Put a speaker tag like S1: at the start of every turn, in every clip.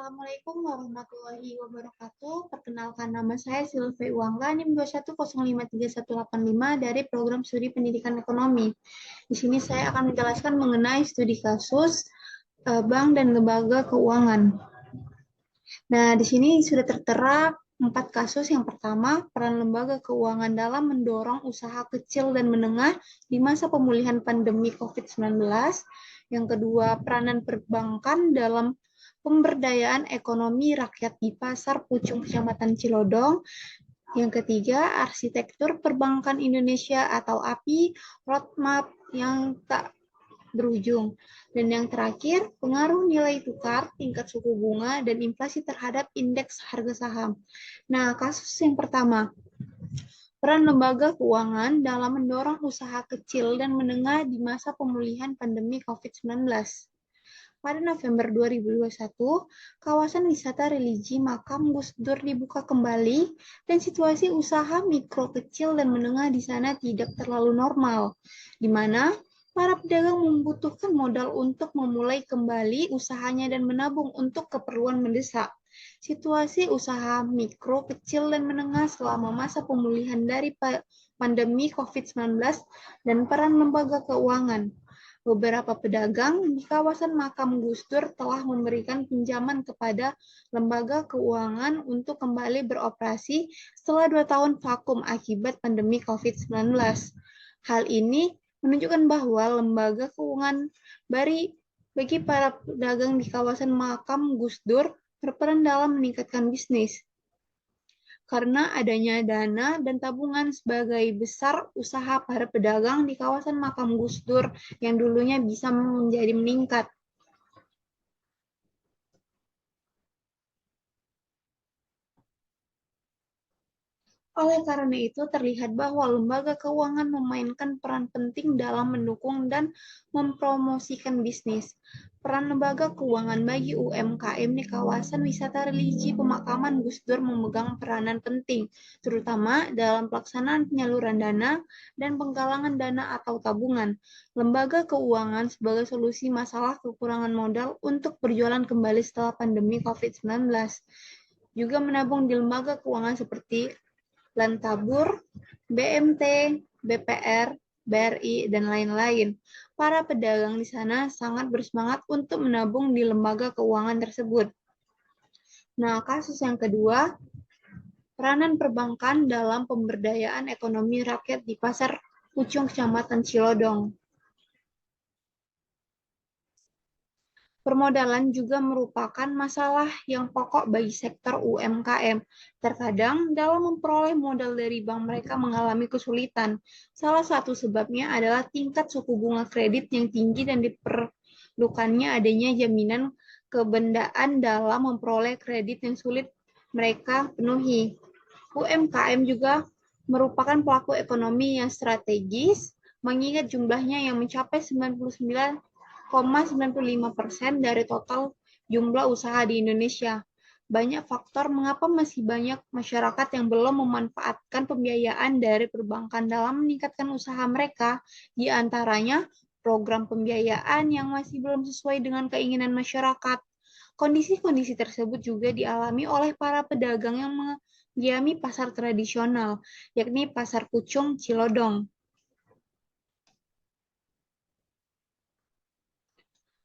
S1: Assalamualaikum warahmatullahi wabarakatuh. Perkenalkan nama saya Silvi Uangga, NIM 210531185 dari Program Studi Pendidikan Ekonomi. Di sini saya akan menjelaskan mengenai studi kasus bank dan lembaga keuangan. Nah, di sini sudah tertera 4 kasus. Yang pertama, peran lembaga keuangan dalam mendorong usaha kecil dan menengah di masa pemulihan pandemi COVID-19. Yang kedua, peranan perbankan dalam pemberdayaan ekonomi rakyat di Pasar Pucung, Kecamatan Cilodong. Yang ketiga, arsitektur perbankan Indonesia atau API, roadmap yang tak berujung. Dan yang terakhir, pengaruh nilai tukar, tingkat suku bunga, dan inflasi terhadap indeks harga saham. Nah, kasus yang pertama, peran lembaga keuangan dalam mendorong usaha kecil dan menengah di masa pemulihan pandemi COVID-19. Pada November 2021, kawasan wisata religi Makam Gus Dur dibuka kembali dan situasi usaha mikro kecil dan menengah di sana tidak terlalu normal, di mana para pedagang membutuhkan modal untuk memulai kembali usahanya dan menabung untuk keperluan mendesak. Situasi usaha mikro, kecil, dan menengah selama masa pemulihan dari pandemi COVID-19 dan peran lembaga keuangan. Beberapa pedagang di kawasan Makam Gus Dur telah memberikan pinjaman kepada lembaga keuangan untuk kembali beroperasi setelah 2 tahun vakum akibat pandemi COVID-19. Hal ini menunjukkan bahwa lembaga keuangan bagi para pedagang di kawasan Makam Gus Dur berperan dalam meningkatkan bisnis. Karena adanya dana dan tabungan sebagai besar usaha para pedagang di kawasan Makam Gus Dur yang dulunya bisa menjadi meningkat. Oleh karena itu, terlihat bahwa lembaga keuangan memainkan peran penting dalam mendukung dan mempromosikan bisnis. Peran lembaga keuangan bagi UMKM di kawasan wisata religi pemakaman Gus Dur memegang peranan penting, terutama dalam pelaksanaan penyaluran dana dan penggalangan dana atau tabungan. Lembaga keuangan sebagai solusi masalah kekurangan modal untuk berjualan kembali setelah pandemi COVID-19. Juga menabung di lembaga keuangan seperti Lantabur, BMT, BPR, BRI, dan lain-lain. Para pedagang di sana sangat bersemangat untuk menabung di lembaga keuangan tersebut. Nah, kasus yang kedua, peranan perbankan dalam pemberdayaan ekonomi rakyat di Pasar Pucung, Kecamatan Cilodong. Permodalan juga merupakan masalah yang pokok bagi sektor UMKM. Terkadang dalam memperoleh modal dari bank mereka mengalami kesulitan. Salah satu sebabnya adalah tingkat suku bunga kredit yang tinggi dan diperlukannya adanya jaminan kebendaan dalam memperoleh kredit yang sulit mereka penuhi. UMKM juga merupakan pelaku ekonomi yang strategis, mengingat jumlahnya yang mencapai 99,95% dari total jumlah usaha di Indonesia. Banyak faktor mengapa masih banyak masyarakat yang belum memanfaatkan pembiayaan dari perbankan dalam meningkatkan usaha mereka, di antaranya program pembiayaan yang masih belum sesuai dengan keinginan masyarakat. Kondisi-kondisi tersebut juga dialami oleh para pedagang yang mendiami pasar tradisional, yakni Pasar Pucung, Cilodong.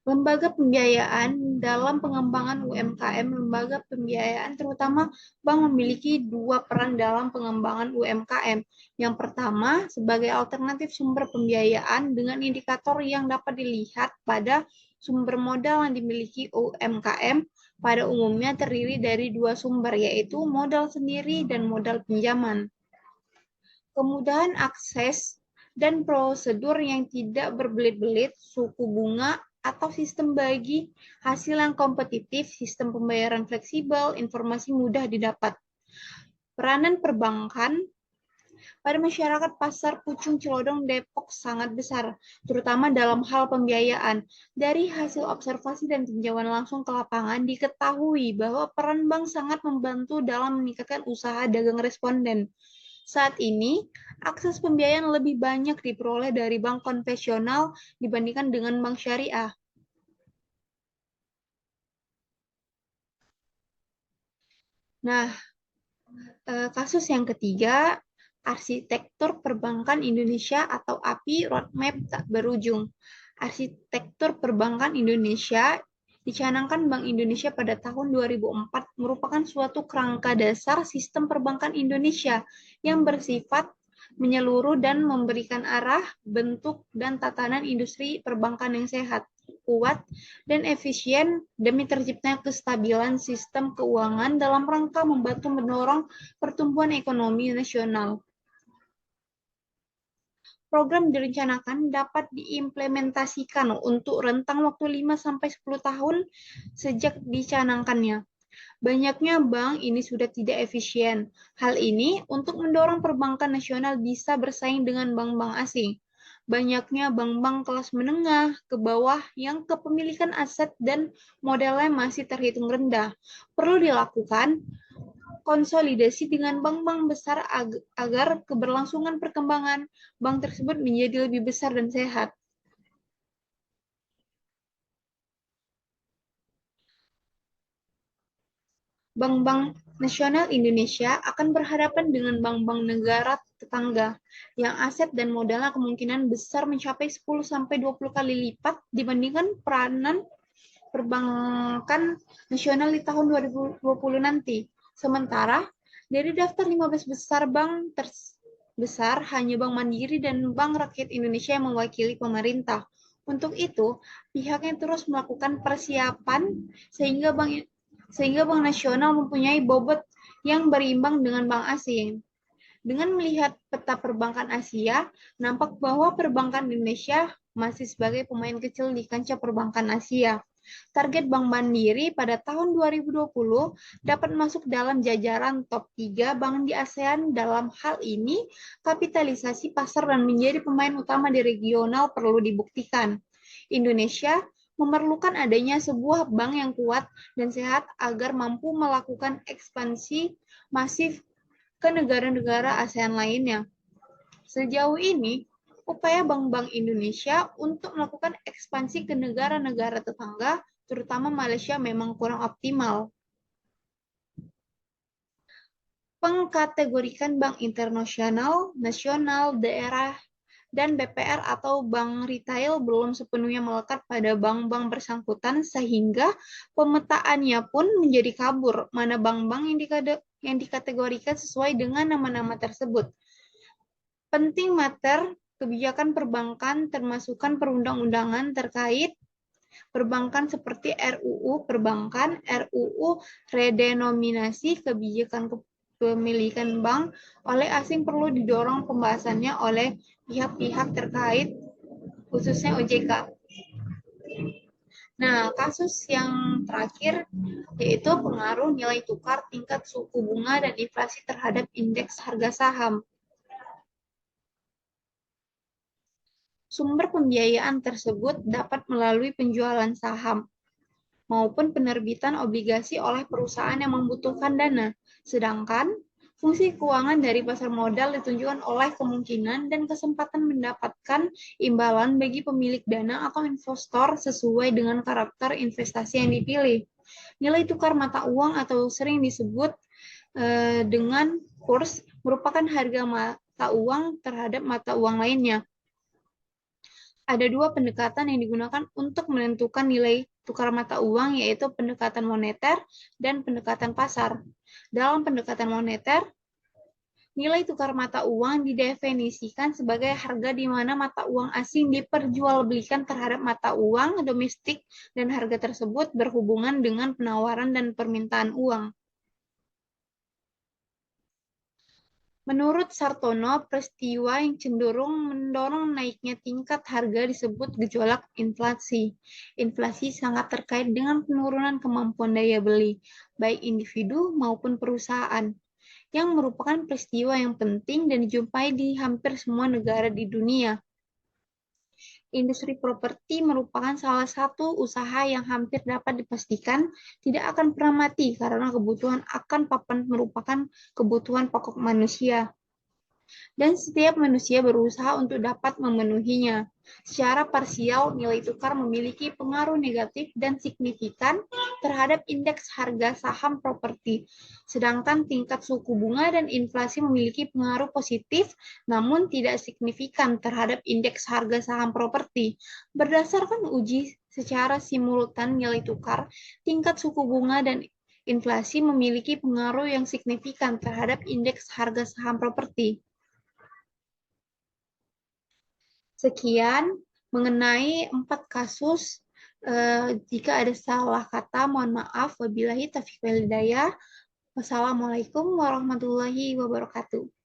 S1: Lembaga pembiayaan dalam pengembangan UMKM. Lembaga pembiayaan terutama bank memiliki dua peran dalam pengembangan UMKM. Yang pertama, sebagai alternatif sumber pembiayaan dengan indikator yang dapat dilihat pada sumber modal yang dimiliki UMKM pada umumnya terdiri dari dua sumber, yaitu modal sendiri dan modal pinjaman. Kemudahan akses dan prosedur yang tidak berbelit-belit, suku bunga atau sistem bagi hasil yang kompetitif, sistem pembayaran fleksibel, informasi mudah didapat. Peranan perbankan pada masyarakat Pasar Pucung Cilodong Depok sangat besar, terutama dalam hal pembiayaan. Dari hasil observasi dan tinjauan langsung ke lapangan, diketahui bahwa peran bank sangat membantu dalam meningkatkan usaha dagang responden. Saat ini, akses pembiayaan lebih banyak diperoleh dari bank konvensional dibandingkan dengan bank syariah. Nah, kasus yang ketiga, arsitektur perbankan Indonesia atau API Roadmap tak berujung. Arsitektur perbankan Indonesia dicanangkan Bank Indonesia pada tahun 2004 merupakan suatu kerangka dasar sistem perbankan Indonesia yang bersifat menyeluruh dan memberikan arah, bentuk, dan tatanan industri perbankan yang sehat, kuat, dan efisien demi terciptanya kestabilan sistem keuangan dalam rangka membantu mendorong pertumbuhan ekonomi nasional. Program direncanakan dapat diimplementasikan untuk rentang waktu 5-10 tahun sejak dicanangkannya. Banyaknya bank ini sudah tidak efisien. Hal ini untuk mendorong perbankan nasional bisa bersaing dengan bank-bank asing. Banyaknya bank-bank kelas menengah ke bawah yang kepemilikan aset dan modelnya masih terhitung rendah. Perlu dilakukan konsolidasi dengan bank-bank besar agar keberlangsungan perkembangan bank tersebut menjadi lebih besar dan sehat. Bank-bank nasional Indonesia akan berhadapan dengan bank-bank negara tetangga yang aset dan modalnya kemungkinan besar mencapai 10-20 kali lipat dibandingkan peranan perbankan nasional di tahun 2020 nanti. Sementara, dari daftar 15 besar bank terbesar, hanya Bank Mandiri dan Bank Rakyat Indonesia yang mewakili pemerintah. Untuk itu, pihaknya terus melakukan persiapan sehingga Bank Nasional mempunyai bobot yang berimbang dengan bank asing. Dengan melihat peta perbankan Asia, nampak bahwa perbankan Indonesia masih sebagai pemain kecil di kancah perbankan Asia. Target Bank Mandiri pada tahun 2020 dapat masuk dalam jajaran top 3 bank di ASEAN. Dalam hal ini, kapitalisasi pasar dan menjadi pemain utama di regional perlu dibuktikan. Indonesia memerlukan adanya sebuah bank yang kuat dan sehat agar mampu melakukan ekspansi masif ke negara-negara ASEAN lainnya. Sejauh ini, upaya bank-bank Indonesia untuk melakukan ekspansi ke negara-negara tetangga, terutama Malaysia, memang kurang optimal. Pengkategorikan bank internasional, nasional, daerah, dan BPR atau bank retail belum sepenuhnya melekat pada bank-bank bersangkutan sehingga pemetaannya pun menjadi kabur mana bank-bank yang dikategorikan sesuai dengan nama-nama tersebut. Penting mater kebijakan perbankan termasukkan perundang-undangan terkait perbankan seperti RUU Perbankan, RUU Redenominasi Kebijakan Kepemilikan Bank oleh asing perlu didorong pembahasannya oleh pihak-pihak terkait, khususnya OJK. Nah, kasus yang terakhir yaitu pengaruh nilai tukar, tingkat suku bunga, dan inflasi terhadap indeks harga saham. Sumber pembiayaan tersebut dapat melalui penjualan saham maupun penerbitan obligasi oleh perusahaan yang membutuhkan dana. Sedangkan fungsi keuangan dari pasar modal ditunjukkan oleh kemungkinan dan kesempatan mendapatkan imbalan bagi pemilik dana atau investor sesuai dengan karakter investasi yang dipilih. Nilai tukar mata uang atau sering disebut dengan kurs merupakan harga mata uang terhadap mata uang lainnya. Ada dua pendekatan yang digunakan untuk menentukan nilai tukar mata uang, yaitu pendekatan moneter dan pendekatan pasar. Dalam pendekatan moneter, nilai tukar mata uang didefinisikan sebagai harga di mana mata uang asing diperjualbelikan terhadap mata uang domestik dan harga tersebut berhubungan dengan penawaran dan permintaan uang. Menurut Sartono, peristiwa yang cenderung mendorong naiknya tingkat harga disebut gejolak inflasi. Inflasi sangat terkait dengan penurunan kemampuan daya beli, baik individu maupun perusahaan, yang merupakan peristiwa yang penting dan dijumpai di hampir semua negara di dunia. Industri properti merupakan salah satu usaha yang hampir dapat dipastikan tidak akan pernah mati karena kebutuhan akan papan merupakan kebutuhan pokok manusia. dan setiap manusia berusaha untuk dapat memenuhinya. Secara parsial, nilai tukar memiliki pengaruh negatif dan signifikan terhadap indeks harga saham properti, sedangkan tingkat suku bunga dan inflasi memiliki pengaruh positif namun tidak signifikan terhadap indeks harga saham properti. Berdasarkan uji secara simultan nilai tukar, tingkat suku bunga dan inflasi memiliki pengaruh yang signifikan terhadap indeks harga saham properti. Sekian mengenai 4 kasus. Jika ada salah kata, mohon maaf. Wabillahi taufiq wal hidayah. Wassalamualaikum warahmatullahi wabarakatuh.